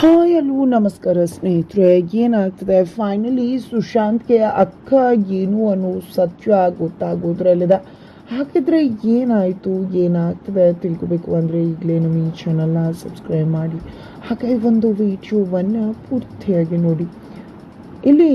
Hi hello ನಮಸ್ಕಾರ ಸ್ನೇಹಿತರೆ. ಏನಾಗ್ತದೆ, ಫೈನಲಿ ಸುಶಾಂತ್ಗೆ ಅಕ್ಕ ಏನು ಅನ್ನೋ ಸತ್ಯ ಗೊತ್ತಾಗೋದ್ರಲ್ಲಿದೆ. ಹಾಗಿದ್ರೆ ಏನಾಯಿತು, ಏನಾಗ್ತದೆ ತಿಳ್ಕೊಬೇಕು ಅಂದರೆ ಈಗಲೇ ನಮ್ಮ ಈ ಚಾನಲ್ನ ಸಬ್ಸ್ಕ್ರೈಬ್ ಮಾಡಿ, ಹಾಗೆ ಒಂದು ವಿಡಿಯೋವನ್ನು ಪೂರ್ತಿಯಾಗಿ ನೋಡಿ. ಇಲ್ಲಿ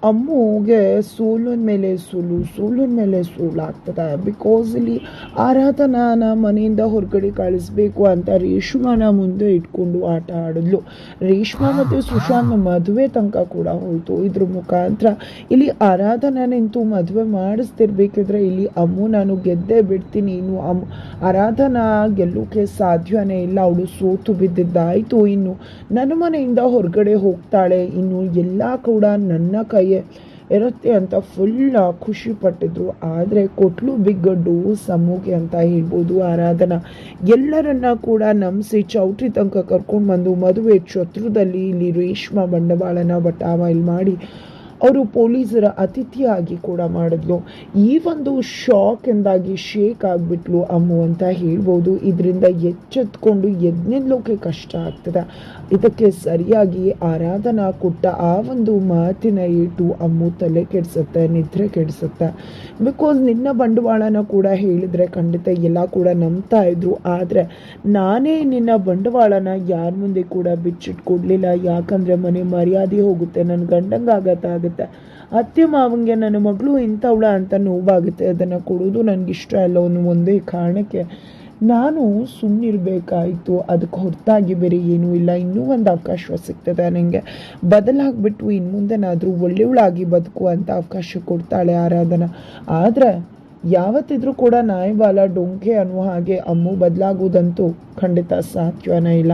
ಅಮ್ಮುಗೆ ಸೋಲಿನ ಮೇಲೆ ಸೋಲಾಗ್ತದೆ. ಬಿಕಾಸ್ ಇಲ್ಲಿ ಆರಾಧನಾನ ಮನೆಯಿಂದ ಹೊರಗಡೆ ಕಳಿಸ್ಬೇಕು ಅಂತ ರೇಷ್ಮಾನ ಮುಂದೆ ಇಟ್ಕೊಂಡು ಆಟ ಆಡಿದ್ಲು. ರೇಷ್ಮಾ ಮತ್ತು ಸುಶಾಂತ್ ಮದುವೆ ತನಕ ಕೂಡ ಹೋಯಿತು. ಇದ್ರ ಮುಖಾಂತರ ಇಲ್ಲಿ ಆರಾಧನಾ ನಿಂತು ಮದುವೆ ಮಾಡಿಸ್ತಿರ್ಬೇಕಿದ್ರೆ ಇಲ್ಲಿ ಅಮ್ಮು ನಾನು ಗೆದ್ದೇ ಬಿಡ್ತೀನಿ, ಇನ್ನು ಆರಾಧನಾ ಗೆಲ್ಲೋಕೆ ಸಾಧ್ಯನೇ ಇಲ್ಲ, ಅವಳು ಸೋತು ಬಿದ್ದಿದ್ದಾಯಿತು, ಇನ್ನು ನನ್ನ ಮನೆಯಿಂದ ಹೊರಗಡೆ ಹೋಗ್ತಾಳೆ, ಇನ್ನು ಎಲ್ಲ ಕೂಡ ನನ್ನ ಕೈ ಇರುತ್ತೆ ಅಂತ ಫುಲ್ ಖುಷಿ ಪಟ್ಟಿದ್ರು. ಆದರೆ ಕೊಟ್ಲು ಬಿಗ್ ಡೋಸ್ ಅಮ್ಮುಗೆ ಅಂತ ಹೇಳ್ಬೋದು. ಆರಾಧನಾ ಎಲ್ಲರನ್ನ ಕೂಡ ನಂಬಿಸಿ ಚೌಟ್ರಿ ತನಕ ಕರ್ಕೊಂಡು ಬಂದು ಮದುವೆ ಛತ್ರದಲ್ಲಿ ಇಲ್ಲಿ ರೇಷ್ಮಾ ಬಂಡವಾಳನ ಬಟಾಬಾಯಿಲ್ ಮಾಡಿ ಅವರು ಪೊಲೀಸರ ಅತಿಥಿಯಾಗಿ ಕೂಡ ಮಾಡಿದ್ಲು. ಈ ಒಂದು ಶಾಕಿಂದಾಗಿ ಶೇಕ್ ಆಗಿಬಿಟ್ಲು ಅಮ್ಮು ಅಂತ ಹೇಳ್ಬೋದು. ಇದರಿಂದ ಎಚ್ಚೆತ್ಕೊಂಡು ಎದ್ನಿಲ್ಲೋಕೆ ಕಷ್ಟ ಆಗ್ತದೆ. ಇದಕ್ಕೆ ಸರಿಯಾಗಿ ಆರಾಧನಾ ಕೊಟ್ಟ ಆ ಒಂದು ಮಾತಿನ ಏಟು ಅಮ್ಮು ತಲೆ ಕೆಡಿಸುತ್ತೆ, ನಿದ್ರೆ ಕೆಡಿಸುತ್ತೆ. ಬಿಕಾಸ್ ನಿನ್ನ ಬಂಡವಾಳನ ಕೂಡ ಹೇಳಿದ್ರೆ ಖಂಡಿತ ಎಲ್ಲ ಕೂಡ ನಂಬ್ತಾ ಇದ್ರು. ಆದರೆ ನಾನೇ ನಿನ್ನ ಬಂಡವಾಳನ ಯಾರ ಮುಂದೆ ಕೂಡ ಬಿಚ್ಚಿಟ್ಕೊಡ್ಲಿಲ್ಲ. ಯಾಕಂದರೆ ಮನೆ ಮರ್ಯಾದೆ ಹೋಗುತ್ತೆ, ನನ್ನ ಗಂಡಂಗಾಗತ್ತೆ, ಅತ್ತೆ ಮಾವಂಗೆ ನನ್ನ ಮಗಳು ಇಂಥವಳ ಅಂತ ನೋವಾಗುತ್ತೆ. ಅದನ್ನು ಕೊಡೋದು ನನಗಿಷ್ಟ ಇಲ್ಲ ಅನ್ನೋ ಒಂದೇ ಕಾರಣಕ್ಕೆ ನಾನು ಸುಮ್ಮನಿರಬೇಕಾಯಿತು. ಅದಕ್ಕೆ ಹೊರತಾಗಿ ಬೇರೆ ಏನೂ ಇಲ್ಲ. ಇನ್ನೂ ಒಂದು ಅವಕಾಶ ಸಿಗ್ತದೆ ನನಗೆ, ಬದಲಾಗ್ಬಿಟ್ಟು ಇನ್ನು ಮುಂದೆನಾದರೂ ಒಳ್ಳೆಯವಳಾಗಿ ಬದುಕುವಂಥ ಅವಕಾಶ ಕೊಡ್ತಾಳೆ ಆರಾಧನಾ. ಆದರೆ ಯಾವತ್ತಿದ್ರೂ ಕೂಡ ನಾಯಿಬಾಲ ಡೊಂಕೆ ಅನ್ನೋ ಹಾಗೆ ಅಮ್ಮು ಬದಲಾಗೋದಂತೂ ಖಂಡಿತ ಸಾಧ್ಯನೇ ಇಲ್ಲ,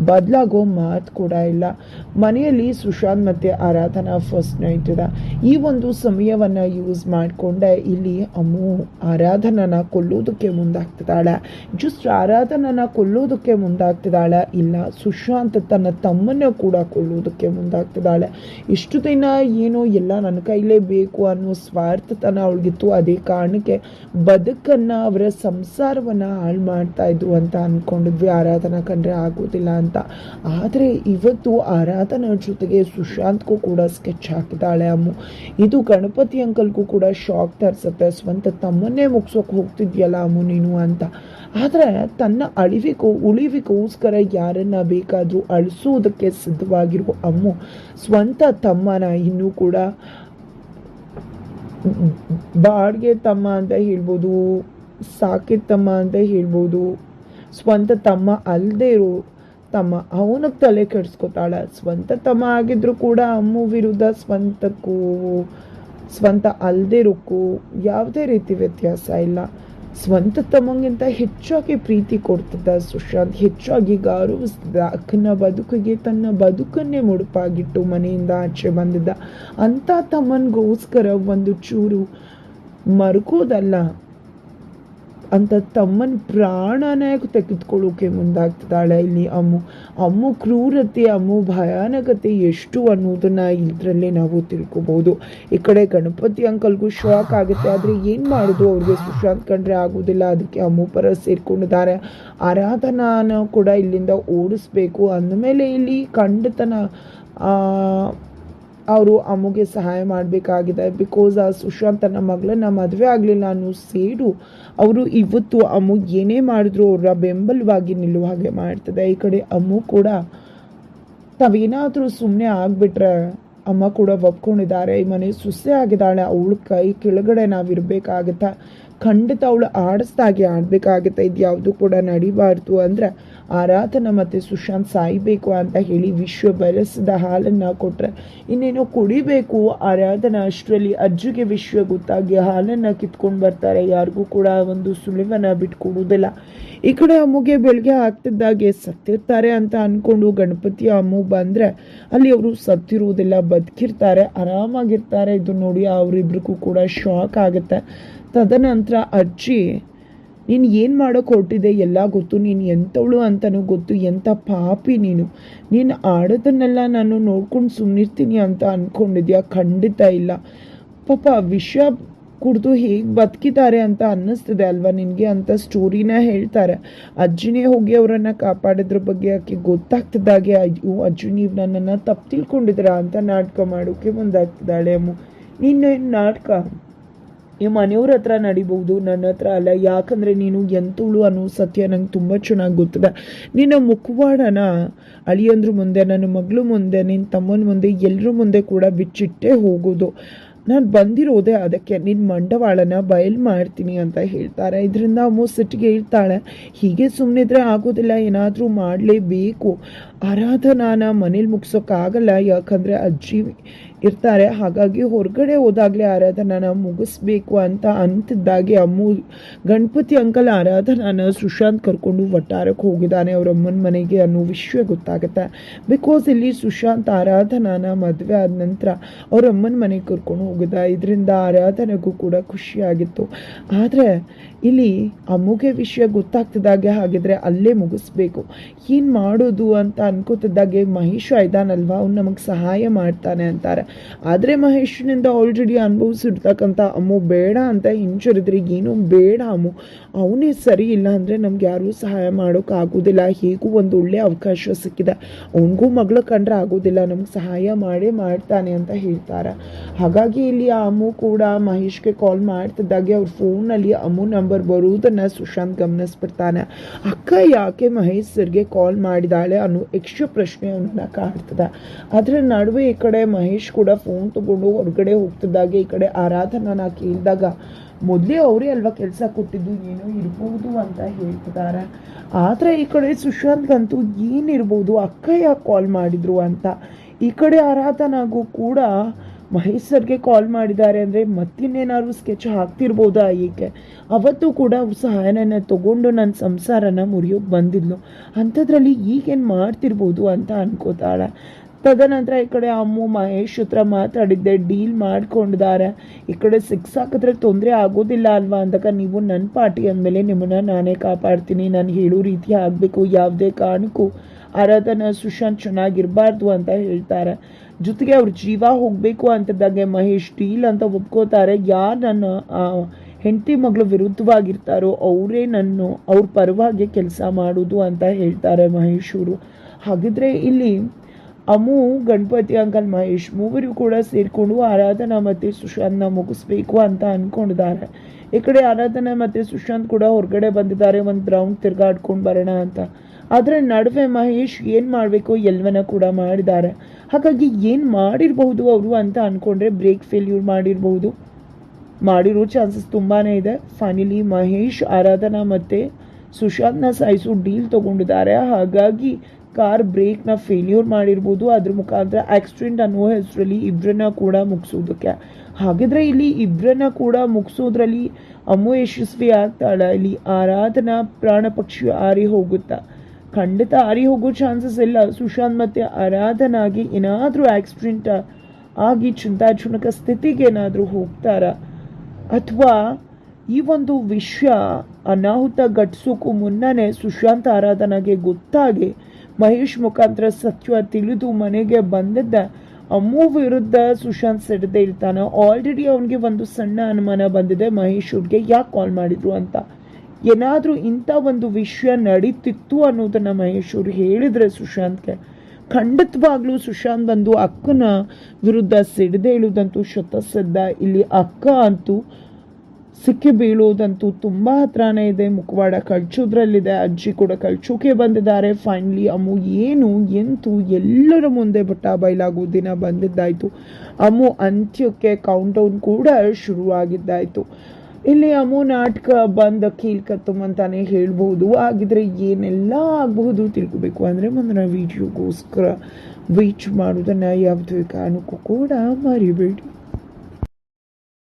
ಬದಲಾಗೋ ಮಾತು ಕೂಡ ಇಲ್ಲ. ಮನೆಯಲ್ಲಿ ಸುಶಾಂತ್ ಮತ್ತು ಆರಾಧನಾ ಫಸ್ಟ್ ನೈಟ್ ಇದೆ. ಈ ಒಂದು ಸಮಯವನ್ನು ಯೂಸ್ ಮಾಡಿಕೊಂಡೆ ಇಲ್ಲಿ ಅಮ್ಮು ಆರಾಧನನ ಕೊಲ್ಲೋದಕ್ಕೆ ಮುಂದಾಗ್ತಿದ್ದಾಳೆ. ಜಸ್ಟ್ ಆರಾಧನನ ಕೊಲ್ಲೋದಕ್ಕೆ ಮುಂದಾಗ್ತಿದ್ದಾಳೆ, ಇಲ್ಲ ಸುಶಾಂತ್ ತನ್ನ ತಮ್ಮನ್ನ ಕೂಡ ಕೊಲ್ಲೋದಕ್ಕೆ ಮುಂದಾಗ್ತಿದ್ದಾಳೆ. ಇಷ್ಟು ದಿನ ಏನೋ ಎಲ್ಲ ನನ್ನ ಕೈಲೇ ಬೇಕು ಅನ್ನೋ ಸ್ವಾರ್ಥತನ ಅವಳಿಗಿತ್ತು. ಅದೇ ಕಾರಣಕ್ಕೆ ಬದುಕನ್ನು ಅವರ ಸಂಸಾರವನ್ನು ಹಾಳು ಮಾಡ್ತಾ ಇದ್ರು ಅಂತ ಅಂದ್ಕೊಂಡಿದ್ವಿ. ಆರಾಧನಾ ಕಂಡ್ರೆ ಆಗೋದಿಲ್ಲ ಅಂತ. ಆದರೆ ಇವತ್ತು ಆರಾಧನಾ ಜೊತೆಗೆ ಸುಶಾಂತ್ಗೂ ಕೂಡ ಸ್ಕೆಚ್ ಹಾಕಿದ್ದಾಳೆ ಅಮ್ಮು. ಇದು ಗಣಪತಿ ಅಂಕಲ್ಗೂ ಕೂಡ ಶಾಕ್ ತರಿಸುತ್ತೆ. ಸ್ವಂತ ತಮ್ಮನ್ನೇ ಮುಗಿಸೋಕೆ ಹೋಗ್ತಿದ್ಯಲ್ಲ ಅಮ್ಮು ನೀನು ಅಂತ. ಆದರೆ ತನ್ನ ಉಳಿವಿಗೋಸ್ಕರ ಯಾರನ್ನ ಬೇಕಾದರೂ ಅಳಿಸೋದಕ್ಕೆ ಸಿದ್ಧವಾಗಿರುವ ಅಮ್ಮು ಸ್ವಂತ ತಮ್ಮನ ಇನ್ನೂ ಕೂಡ ಬಾಡಿಗೆ ತಮ್ಮ ಅಂತ ಹೇಳ್ಬೋದು, ಸಾಕಿದ ತಮ್ಮ ಅಂತ ಹೇಳ್ಬೋದು, ಸ್ವಂತ ತಮ್ಮ ಅಲ್ಲದೆ ಇರೋ ತಮ್ಮ ಅವನಿಗೆ ತಲೆ ಕೆಡಿಸ್ಕೊತಾಳೆ. ಸ್ವಂತ ತಮ್ಮ ಆಗಿದ್ರು ಕೂಡ ಅಮ್ಮು ವಿರುದ್ಧ ಸ್ವಂತ ಅಲ್ಲದೆ ಇರೋಕ್ಕೂ ಯಾವುದೇ ರೀತಿ ವ್ಯತ್ಯಾಸ ಇಲ್ಲ. ಸ್ವಂತ ತಮ್ಮಂಗಿಂತ ಹೆಚ್ಚಾಗಿ ಪ್ರೀತಿ ಕೊಡ್ತಿದ್ದ ಸುಶಾಂತ್, ಹೆಚ್ಚಾಗಿ ಗೌರವಿಸ್ತಿದ್ದ. ಅಕ್ಕನ ಬದುಕಿಗೆ ತನ್ನ ಬದುಕನ್ನೇ ಮುಡುಪಾಗಿಟ್ಟು ಮನೆಯಿಂದ ಆಚೆ ಬಂದಿದ್ದ. ಅಂಥ ತಮ್ಮನಿಗೋಸ್ಕರ ಒಂದು ಚೂರು ಮರುಕೋದಲ್ಲ ಅಂತ ತಮ್ಮನ ಪ್ರಾಣನೇ ತೆಗೆದುಕೊಳ್ಳೋಕೆ ಮುಂದಾಗ್ತಿದ್ದಾಳೆ ಇಲ್ಲಿ ಅಮ್ಮು ಕ್ರೂರತೆ, ಅಮ್ಮು ಭಯಾನಕತೆ ಎಷ್ಟು ಅನ್ನೋದನ್ನ ಇದರಲ್ಲೇ ನಾವು ತಿಳ್ಕೊಬಹುದು. ಈ ಕಡೆ ಗಣಪತಿ ಅಂಕಲ್ಗೂ ಶಾಕ್ ಆಗುತ್ತೆ. ಆದರೆ ಏನು ಮಾಡೋದು, ಅವ್ರಿಗೆ ಸುಶಾಂತ್ ಕಂಡ್ರೆ ಆಗೋದಿಲ್ಲ. ಅದಕ್ಕೆ ಅಮ್ಮು ಪರ ಸೇರ್ಕೊಂಡಿದ್ದಾರೆ. ಆರಾಧನಾನ ಕೂಡ ಇಲ್ಲಿಂದ ಓಡಿಸ್ಬೇಕು ಅಂದಮೇಲೆ ಇಲ್ಲಿ ಖಂಡಿತನ ಅವರು ಅಮ್ಮಗೆ ಸಹಾಯ ಮಾಡಬೇಕಾಗಿದೆ. ಬಿಕಾಸ್ ಆ ಸುಶಾಂತ್ ತನ್ನ ಮಗಳನ್ನ ಮದುವೆ ಆಗಲಿಲ್ಲ ಅನ್ನೋ ಸೇಡು ಅವರು ಇವತ್ತು ಅಮ್ಮು ಏನೇ ಮಾಡಿದ್ರು ಅವರ ಬೆಂಬಲವಾಗಿ ನಿಲ್ಲುವ ಹಾಗೆ ಮಾಡ್ತದೆ. ಈ ಕಡೆ ಅಮ್ಮು ಕೂಡ ತಾವೇನಾದರೂ ಸುಮ್ಮನೆ ಆಗಿಬಿಟ್ರೆ ಅಮ್ಮ ಕೂಡ ಒಪ್ಕೊಂಡಿದ್ದಾರೆ. ಈ ಮನೆ ಸುಸ್ಸೆ ಆಗಿದ್ದಾಳೆ, ಅವಳ ಕೈ ಕೆಳಗಡೆ ನಾವಿರಬೇಕಾಗತ್ತೆ. ಖಂಡಿತ ಅವಳು ಆಡಿಸ್ದಾಗೆ ಆಡಬೇಕಾಗುತ್ತೆ. ಇದು ಯಾವುದು ಕೂಡ ನಡಿಬಾರ್ದು. ಅಂದರೆ ಆರಾಧನಾ ಮತ್ತು ಸುಶಾಂತ್ ಸಾಯಬೇಕು ಅಂತ ಹೇಳಿ ವಿಶ್ವ ಬೆರೆಸಿದ ಹಾಲನ್ನು ಕೊಟ್ಟರೆ ಇನ್ನೇನೋ ಕುಡಿಬೇಕು ಆರಾಧನಾ. ಅಷ್ಟರಲ್ಲಿ ಅಜ್ಜಿಗೆ ವಿಶ್ವ ಗೊತ್ತಾಗಿ ಹಾಲನ್ನು ಕಿತ್ಕೊಂಡು ಬರ್ತಾರೆ. ಯಾರಿಗೂ ಕೂಡ ಒಂದು ಸುಳಿವನ್ನು ಬಿಟ್ಕೊಡೋದಿಲ್ಲ. ಈ ಕಡೆ ಅಮ್ಮಗೆ ಬೆಳಗ್ಗೆ ಆಗ್ತಿದ್ದಾಗೆ ಸತ್ತಿರ್ತಾರೆ ಅಂತ ಅಂದ್ಕೊಂಡು ಗಣಪತಿ ಅಮ್ಮು ಬಂದರೆ ಅಲ್ಲಿ ಅವರು ಸತ್ತಿರುವುದಿಲ್ಲ, ಬದುಕಿರ್ತಾರೆ, ಆರಾಮಾಗಿರ್ತಾರೆ. ಇದು ನೋಡಿ ಅವರಿಬ್ರಿಗೂ ಕೂಡ ಶಾಕ್ ಆಗುತ್ತೆ. ತದನಂತರ ಅಜ್ಜಿ, ನೀನು ಏನು ಮಾಡೋಕ್ಕೆ ಹೊರಟಿದೆ ಎಲ್ಲ ಗೊತ್ತು, ನೀನು ಎಂಥವಳು ಅಂತಲೂ ಗೊತ್ತು, ಎಂಥ ಪಾಪಿ ನೀನು ಆಡೋದನ್ನೆಲ್ಲ ನಾನು ನೋಡ್ಕೊಂಡು ಸುಮ್ಮನಿರ್ತೀನಿ ಅಂತ ಅಂದ್ಕೊಂಡಿದ್ಯಾ? ಖಂಡಿತ ಇಲ್ಲ. ಪಾಪ ವಿಷ ಕುಡಿದು ಹೇಗೆ ಬದುಕಿದ್ದಾರೆ ಅಂತ ಅನ್ನಿಸ್ತಿದೆ ಅಲ್ವಾ ನಿನಗೆ ಅಂತ ಸ್ಟೋರಿನ ಹೇಳ್ತಾರೆ. ಅಜ್ಜಿನೇ ಹೋಗಿ ಅವರನ್ನು ಕಾಪಾಡಿದ್ರ ಬಗ್ಗೆ ಆಕೆ ಗೊತ್ತಾಗ್ತಿದ್ದಾಗೆ ಅಯ್ಯೋ ಅಜ್ಜಿ ನೀವು ನನ್ನನ್ನು ತಪ್ಪು ತಿಳ್ಕೊಂಡಿದ್ದೀರಾ ಅಂತ ನಾಟಕ ಮಾಡೋಕ್ಕೆ ಮುಂದಾಗ್ತಿದ್ದಾಳೆ ಅಮ್ಮು. ನಿನ್ನ ನಾಟಕ ಈ ಮನೆಯವ್ರ ಹತ್ರ ನಡಿಬಹುದು, ನನ್ನ ಹತ್ರ ಅಲ್ಲ. ಯಾಕಂದರೆ ನೀನು ಎಂತುಳು ಅನ್ನೋ ಸತ್ಯ ನಂಗೆ ತುಂಬ ಚೆನ್ನಾಗಿ ಗೊತ್ತಿದೆ. ನಿನ್ನ ಮುಖವಾಡನ ಅಳಿಯಂದ್ರ ಮುಂದೆ, ನನ್ನ ಮಗಳು ಮುಂದೆ, ನಿನ್ನ ತಮ್ಮನ ಮುಂದೆ, ಎಲ್ಲರ ಮುಂದೆ ಕೂಡ ಬಿಚ್ಚಿಟ್ಟೇ ಹೋಗೋದು. ನಾನು ಬಂದಿರೋದೇ ಅದಕ್ಕೆ, ನಿನ್ನ ಮಂಡವಾಳನ ಬಯಲು ಮಾಡ್ತೀನಿ ಅಂತ ಹೇಳ್ತಾರೆ. ಇದರಿಂದ ಅಮ್ಮು ಸಿಟ್ಟಿಗೆ ಹೇಳ್ತಾಳೆ, ಹೀಗೆ ಸುಮ್ಮನಿದ್ರೆ ಆಗೋದಿಲ್ಲ, ಏನಾದರೂ ಮಾಡಲೇಬೇಕು. ಆರಾಧನಾನ ಮನೇಲಿ ಮುಗಿಸೋಕ್ಕಾಗಲ್ಲ, ಯಾಕಂದರೆ ಅಜ್ಜಿ ಇರ್ತಾರೆ. ಹಾಗಾಗಿ ಹೊರಗಡೆ ಹೋದಾಗಲೇ ಆರಾಧನಾನ ಮುಗಿಸ್ಬೇಕು ಅಂತ ಅಂತಿದ್ದಾಗೆ ಅಮ್ಮು ಗಣಪತಿ ಅಂಕಲ್ ಆರಾಧನಾನ ಸುಶಾಂತ್ ಕರ್ಕೊಂಡು ವಟ್ಟಾರಕ್ಕೆ ಹೋಗಿದ್ದಾನೆ ಅವ್ರ ಅಮ್ಮನ ಮನೆಗೆ ಅನ್ನೋ ವಿಷಯ ಗೊತ್ತಾಗುತ್ತೆ. ಬಿಕಾಸ್ ಇಲ್ಲಿ ಸುಶಾಂತ್ ಆರಾಧನಾನ ಮದುವೆ ಆದ ನಂತರ ಅವ್ರ ಅಮ್ಮನ ಮನೆಗೆ ಕರ್ಕೊಂಡು ಹೋಗಿದ್ದ. ಇದರಿಂದ ಆರಾಧನೆಗೂ ಕೂಡ ಖುಷಿಯಾಗಿತ್ತು. ಆದರೆ ಇಲ್ಲಿ ಅಮ್ಮುಗೆ ವಿಷಯ ಗೊತ್ತಾಗ್ತಿದ್ದಾಗೆ ಹಾಗಿದ್ರೆ ಅಲ್ಲೇ ಮುಗಿಸ್ಬೇಕು, ಏನು ಮಾಡೋದು ಅಂತ ಅನ್ಕೋತಿದ್ದಾಗೆ ಮಹೇಶ್ ಇದ್ದಾನಲ್ವ, ಅವ್ನು ನಮಗೆ ಸಹಾಯ ಮಾಡ್ತಾನೆ ಅಂತಾರೆ. ಆದರೆ ಮಹೇಶ್ನಿಂದ ಆಲ್ರೆಡಿ ಅನುಭವಿಸಿರ್ತಕ್ಕಂಥ ಅಮ್ಮು ಬೇಡ ಅಂತ ಹಿಂಜರಿದ್ರೆ ಏನೂ ಬೇಡ ಅಮ್ಮು, ಅವನೇ ಸರಿ ಇಲ್ಲ ಅಂದರೆ ನಮ್ಗೆ ಯಾರೂ ಸಹಾಯ ಮಾಡೋಕ್ಕಾಗೋದಿಲ್ಲ. ಹೇಗೂ ಒಂದು ಒಳ್ಳೆಯ ಅವಕಾಶ ಸಿಕ್ಕಿದೆ, ಅವನಿಗೂ ಮಗಳು ಕಂಡ್ರೆ ಆಗೋದಿಲ್ಲ, ನಮ್ಗೆ ಸಹಾಯ ಮಾಡೇ ಮಾಡ್ತಾನೆ ಅಂತ ಹೇಳ್ತಾರೆ. ಹಾಗಾಗಿ ಇಲ್ಲಿ ಆ ಅಮ್ಮು ಕೂಡ ಮಹೇಶ್ಗೆ ಕಾಲ್ ಮಾಡ್ತಿದ್ದಾಗೆ ಅವ್ರ ಫೋನಲ್ಲಿ ಅಮ್ಮು ನಂಬರ್ ಬರುವುದನ್ನು ಸುಶಾಂತ್ ಗಮನಿಸ್ಬಿಡ್ತಾನೆ. ಅಕ್ಕ ಯಾಕೆ ಮಹೇಶ್ ಸರ್ಗೆ ಕಾಲ್ ಮಾಡಿದಾಳೆ ಅನ್ನೋ ಯಕ್ಷ ಪ್ರಶ್ನೆ ಅವನನ್ನ ಕಾಡ್ತದೆ. ಅದರ ನಡುವೆ ಈ ಕಡೆ ಮಹೇಶ್ ಕೂಡ ಫೋನ್ ತಗೊಂಡು ಹೊರಗಡೆ ಹೋಗ್ತಿದ್ದಾಗೆ ಈ ಕಡೆ ಆರಾಧನಾನ ಕೇಳಿದಾಗ ಮೊದಲೇ ಅವರೇ ಅಲ್ವಾ ಕೆಲಸ ಕೊಟ್ಟಿದ್ದು, ಏನೋ ಇರ್ಬೋದು ಅಂತ ಹೇಳ್ತಿದ್ದಾರೆ. ಆದರೆ ಈ ಕಡೆ ಸುಶಾಂತ್ಗಂತೂ ಏನಿರ್ಬೋದು, ಅಕ್ಕ ಯಾಕೆ ಕಾಲ್ ಮಾಡಿದ್ರು ಅಂತ. ಈ ಕಡೆ ಆರಾಧನಾಗೂ ಕೂಡ ಮಹೇಶ್ ಸರ್ಗೆ ಕಾಲ್ ಮಾಡಿದ್ದಾರೆ ಅಂದರೆ ಮತ್ತಿನ್ನೇನಾದ್ರು ಸ್ಕೆಚ್ ಹಾಕ್ತಿರ್ಬೋದಾ ಏಕೆ. ಅವತ್ತು ಕೂಡ ಅವ್ರ ಸಹಾಯನ ತಗೊಂಡು ನನ್ನ ಸಂಸಾರನ ಮುರಿಯೋಕೆ ಬಂದಿದ್ಲು, ಅಂಥದ್ರಲ್ಲಿ ಈಗೇನು ಮಾಡ್ತಿರ್ಬೋದು ಅಂತ ಅನ್ಕೋತಾಳೆ. ತದನಂತರ ಈ ಕಡೆ ಅಮ್ಮು ಮಹೇಶ್ ಹತ್ರ ಮಾತಾಡಿದ್ದೆ, ಡೀಲ್ ಮಾಡ್ಕೊಂಡಿದ್ದಾರೆ. ಈ ಕಡೆ ಹಾಕಿದ್ರೆ ತೊಂದರೆ ಆಗೋದಿಲ್ಲ ಅಲ್ವಾ ಅಂದಾಗ, ನೀವು ನನ್ನ ಪಾರ್ಟಿ ಅಂದಮೇಲೆ ನಿಮ್ಮನ್ನು ನಾನೇ ಕಾಪಾಡ್ತೀನಿ, ನಾನು ಹೇಳೋ ರೀತಿ ಆಗಬೇಕು, ಯಾವುದೇ ಕಾರಣಕ್ಕೂ ಆರಾಧನಾ ಸುಶಾಂತ್ ಚೆನ್ನಾಗಿರಬಾರ್ದು ಅಂತ ಹೇಳ್ತಾರೆ. ಜೊತೆಗೆ ಅವ್ರ ಜೀವ ಹೋಗಬೇಕು ಅಂತದಾಗೆ ಮಹೇಶ್ ಡೀಲ್ ಅಂತ ಒಪ್ಕೋತಾರೆ. ಯಾರು ನನ್ನ ಹೆಂಡತಿ ಮಗಳು ವಿರುದ್ಧವಾಗಿರ್ತಾರೋ ಅವರೇ ಅವ್ರ ಪರವಾಗಿ ಕೆಲಸ ಮಾಡೋದು ಅಂತ ಹೇಳ್ತಾರೆ ಮಹೇಶ್ ಅವರು. ಹಾಗಿದ್ರೆ ಇಲ್ಲಿ ಅಮ್ಮು, ಗಣಪತಿ ಅಂಕಲ್, ಮಹೇಶ್ ಮೂವರು ಕೂಡ ಸೇರಿಕೊಂಡು ಆರಾಧನಾ ಮತ್ತು ಸುಶಾಂತ್ನ ಮುಗಿಸ್ಬೇಕು ಅಂತ ಅಂದ್ಕೊಂಡಿದ್ದಾರೆ. ಈ ಕಡೆ ಆರಾಧನಾ ಮತ್ತು ಸುಶಾಂತ್ ಕೂಡ ಹೊರಗಡೆ ಬಂದಿದ್ದಾರೆ, ಒಂದು ರೌಂಡ್ ತಿರ್ಗಾಡ್ಕೊಂಡು ಬರೋಣ ಅಂತ. ಅದರ ನಡುವೆ ಮಹೇಶ್ ಏನು ಮಾಡಬೇಕು ಎಲ್ಲವನ್ನ ಕೂಡ ಮಾಡಿದ್ದಾರೆ. ಹಾಗಾಗಿ ಏನು ಮಾಡಿರಬಹುದು ಅವರು ಅಂತ ಅಂದ್ಕೊಂಡ್ರೆ ಬ್ರೇಕ್ ಫೇಲ್ಯೂರ್ ಮಾಡಿರೋ ಚಾನ್ಸಸ್ ತುಂಬಾ ಇದೆ. ಫೈನಲಿ ಮಹೇಶ್ ಆರಾಧನಾ ಮತ್ತು ಸುಶಾಂತ್ನ ಸಾಯಿಸೋ ಡೀಲ್ ತೊಗೊಂಡಿದ್ದಾರೆ. ಹಾಗಾಗಿ ಕಾರ್ ಬ್ರೇಕ್ನ ಫೇಲ್ಯೂರ್ ಮಾಡಿರ್ಬೋದು, ಅದ್ರ ಮುಖಾಂತರ ಆಕ್ಸಿಡೆಂಟ್ ಅನ್ನೋ ಹೆಸರಲ್ಲಿ ಇಬ್ಬರನ್ನ ಕೂಡ ಮುಗಿಸೋದಕ್ಕೆ. ಹಾಗಿದ್ರೆ ಇಲ್ಲಿ ಇಬ್ಬರನ್ನ ಕೂಡ ಮುಗಿಸೋದ್ರಲ್ಲಿ ಅಮ್ಮು ಯಶಸ್ವಿ ಆಗ್ತಾಳೆ. ಇಲ್ಲಿ ಆರಾಧನಾ ಪ್ರಾಣ ಪಕ್ಷಿ ಆರಿ ಹೋಗುತ್ತಾ? ಖಂಡಿತ ಆರಿ ಹೋಗೋ ಚಾನ್ಸಸ್ ಇಲ್ಲ. ಸುಶಾಂತ್ ಮತ್ತು ಆರಾಧನಾಗಿ ಏನಾದರೂ ಆಕ್ಸಿಡೆಂಟ್ ಆಗಿ ಚಿಂತಾಜನಕ ಸ್ಥಿತಿಗೆ ಏನಾದರೂ ಹೋಗ್ತಾರಾ, ಅಥವಾ ಈ ಒಂದು ವಿಷಯ ಅನಾಹುತ ಘಟಿಸೋಕ್ಕೂ ಮುನ್ನನೇ ಸುಶಾಂತ್ ಆರಾಧನಾಗೆ ಗೊತ್ತಾಗಿ ಮಹೇಶ್ ಮುಖಾಂತರ ಸತ್ಯ ತಿಳಿದು ಮನೆಗೆ ಬಂದಿದ್ದ ಅಮ್ಮು ವಿರುದ್ಧ ಸುಶಾಂತ್ ಸಿಡದೆ ಇರ್ತಾನೆ. ಆಲ್ರೆಡಿ ಅವನಿಗೆ ಒಂದು ಸಣ್ಣ ಅನುಮಾನ ಬಂದಿದೆ, ಮಹೇಶ್ ಅವ್ರಿಗೆ ಯಾಕೆ ಕಾಲ್ ಮಾಡಿದ್ರು ಅಂತ. ಏನಾದರೂ ಇಂಥ ಒಂದು ವಿಷಯ ನಡೀತಿತ್ತು ಅನ್ನೋದನ್ನು ಮಹೇಶ್ ಅವರು ಹೇಳಿದರೆ ಸುಶಾಂತ್ಗೆ, ಖಂಡಿತವಾಗ್ಲೂ ಸುಶಾಂತ್ ಬಂದು ಅಕ್ಕನ ವಿರುದ್ಧ ಸಿಡದೆ ಹೇಳೋದಂತೂ ಶತಸಿದ್ಧ. ಇಲ್ಲಿ ಅಕ್ಕ ಅಂತೂ ಸಿಕ್ಕಿ ಬೀಳೋದಂತೂ ತುಂಬ ಹತ್ರನೇ ಇದೆ. ಮುಖವಾಡ ಕಳ್ಚೋದ್ರಲ್ಲಿದೆ, ಅಜ್ಜಿ ಕೂಡ ಕಳ್ಚೋಕೆ ಬಂದಿದ್ದಾರೆ. ಫೈನಲಿ ಅಮ್ಮು ಏನು ಎಂತೂ ಎಲ್ಲರ ಮುಂದೆ ಬಟ್ಟ ಬಯಲಾಗೋ ದಿನ ಬಂದಿದ್ದಾಯಿತು. ಅಮ್ಮು ಅಂತ್ಯಕ್ಕೆ ಕೌಂಟೌನ್ ಕೂಡ ಶುರುವಾಗಿದ್ದಾಯಿತು. ಇಲ್ಲಿ ಅಮ್ಮು ನಾಟಕ ಬಂದ ಕೀಲ್ಕತ್ತಮ್ ಅಂತಾನೆ ಹೇಳ್ಬೋದು. ಹಾಗಿದ್ರೆ ಏನೆಲ್ಲ ಆಗಬಹುದು ತಿಳ್ಕೊಬೇಕು ಅಂದರೆ ಮುಂದಿನ ವಿಡಿಯೋಗೋಸ್ಕರ ವೇಟ್ ಮಾಡೋದನ್ನು ಯಾವುದೇ ಕಾರಣಕ್ಕೂ ಕೂಡ ಮರಿಬೇಡಿ.